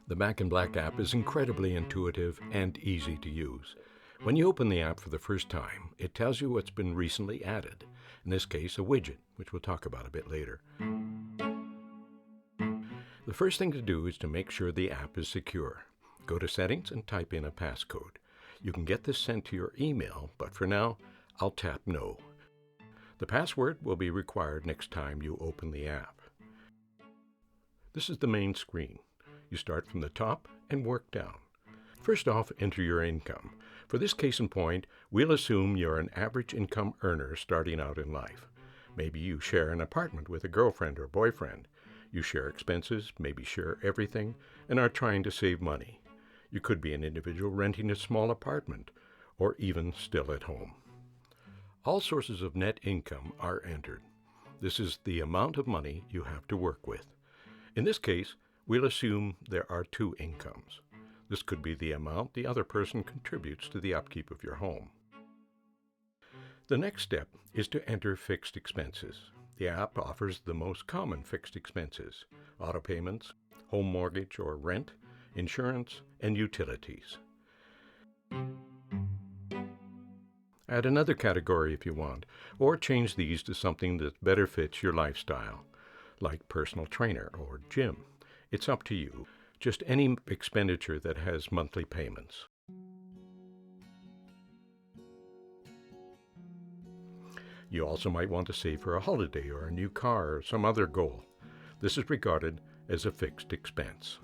The Back in Black app is incredibly intuitive and easy to use. When you open the app for the first time, it tells you what's been recently added, in this case a widget, which we'll talk about a bit later. The first thing to do is to make sure the app is secure. Go to Settings and type in a passcode. You can get this sent to your email, but for now, I'll tap No. The password will be required next time you open the app. This is the main screen. You start from the top and work down. First off, enter your income. For this case in point, we'll assume you're an average income earner starting out in life. Maybe you share an apartment with a girlfriend or boyfriend. You share expenses, maybe share everything, and are trying to save money. You could be an individual renting a small apartment, or even still at home. All sources of net income are entered. This is the amount of money you have to work with. In this case, we'll assume there are two incomes. This could be the amount the other person contributes to the upkeep of your home. The next step is to enter fixed expenses. The app offers the most common fixed expenses: auto payments, home mortgage or rent, insurance, and utilities. Add another category if you want, or change these to something that better fits your lifestyle, like personal trainer or gym. It's up to you. Just any expenditure that has monthly payments. You also might want to save for a holiday or a new car or some other goal. This is regarded as a fixed expense.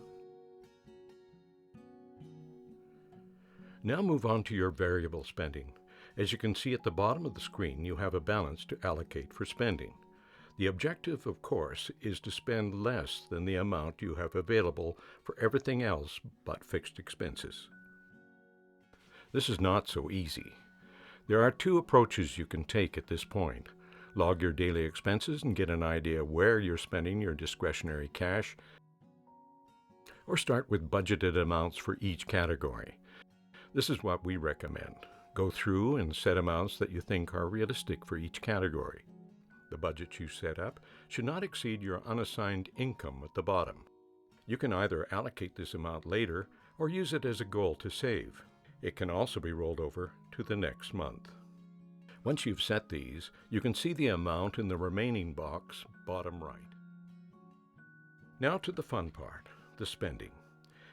Now move on to your variable spending. As you can see at the bottom of the screen, you have a balance to allocate for spending. The objective, of course, is to spend less than the amount you have available for everything else but fixed expenses. This is not so easy. There are two approaches you can take at this point. Log your daily expenses and get an idea where you're spending your discretionary cash, or start with budgeted amounts for each category. This is what we recommend. Go through and set amounts that you think are realistic for each category. The budget you set up should not exceed your unassigned income at the bottom. You can either allocate this amount later or use it as a goal to save. It can also be rolled over to the next month. Once you've set these, you can see the amount in the remaining box, bottom right. Now to the fun part, the spending.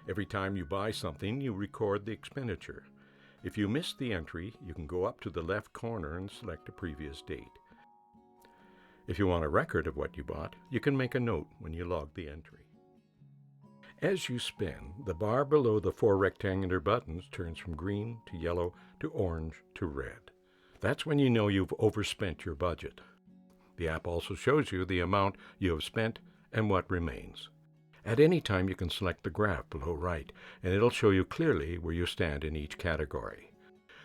Every time you buy something, you record the expenditure. If you miss the entry, you can go up to the left corner and select a previous date. If you want a record of what you bought, you can make a note when you log the entry. As you spend, the bar below the four rectangular buttons turns from green to yellow to orange to red. That's when you know you've overspent your budget. The app also shows you the amount you have spent and what remains. At any time, you can select the graph below right, and it'll show you clearly where you stand in each category.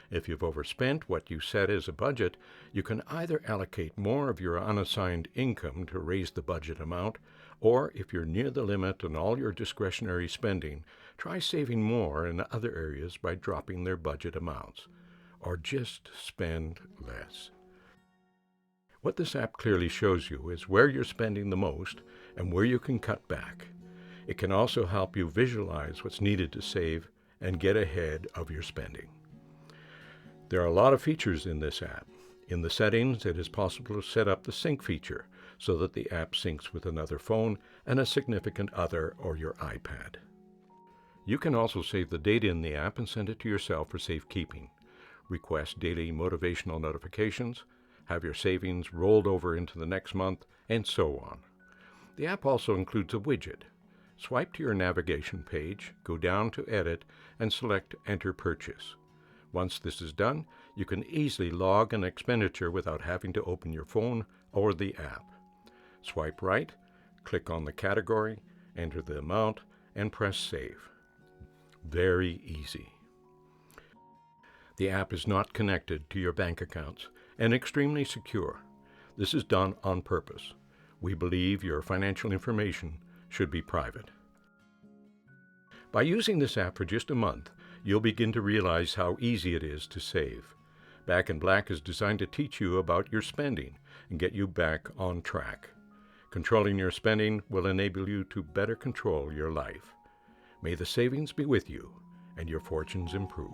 If you've overspent what you set as a budget, you can either allocate more of your unassigned income to raise the budget amount, or if you're near the limit on all your discretionary spending, try saving more in other areas by dropping their budget amounts, or just spend less. What this app clearly shows you is where you're spending the most and where you can cut back. It can also help you visualize what's needed to save and get ahead of your spending. There are a lot of features in this app. In the settings, it is possible to set up the sync feature so that the app syncs with another phone and a significant other or your iPad. You can also save the data in the app and send it to yourself for safekeeping. Request daily motivational notifications, have your savings rolled over into the next month, and so on. The app also includes a widget. Swipe to your navigation page, go down to Edit, and select Enter Purchase. Once this is done, you can easily log an expenditure without having to open your phone or the app. Swipe right, click on the category, enter the amount, and press Save. Very easy. The app is not connected to your bank accounts and extremely secure. This is done on purpose. We believe your financial information should be private. By using this app for just a month, you'll begin to realize how easy it is to save. Back in Black is designed to teach you about your spending and get you back on track. Controlling your spending will enable you to better control your life. May the savings be with you and your fortunes improve.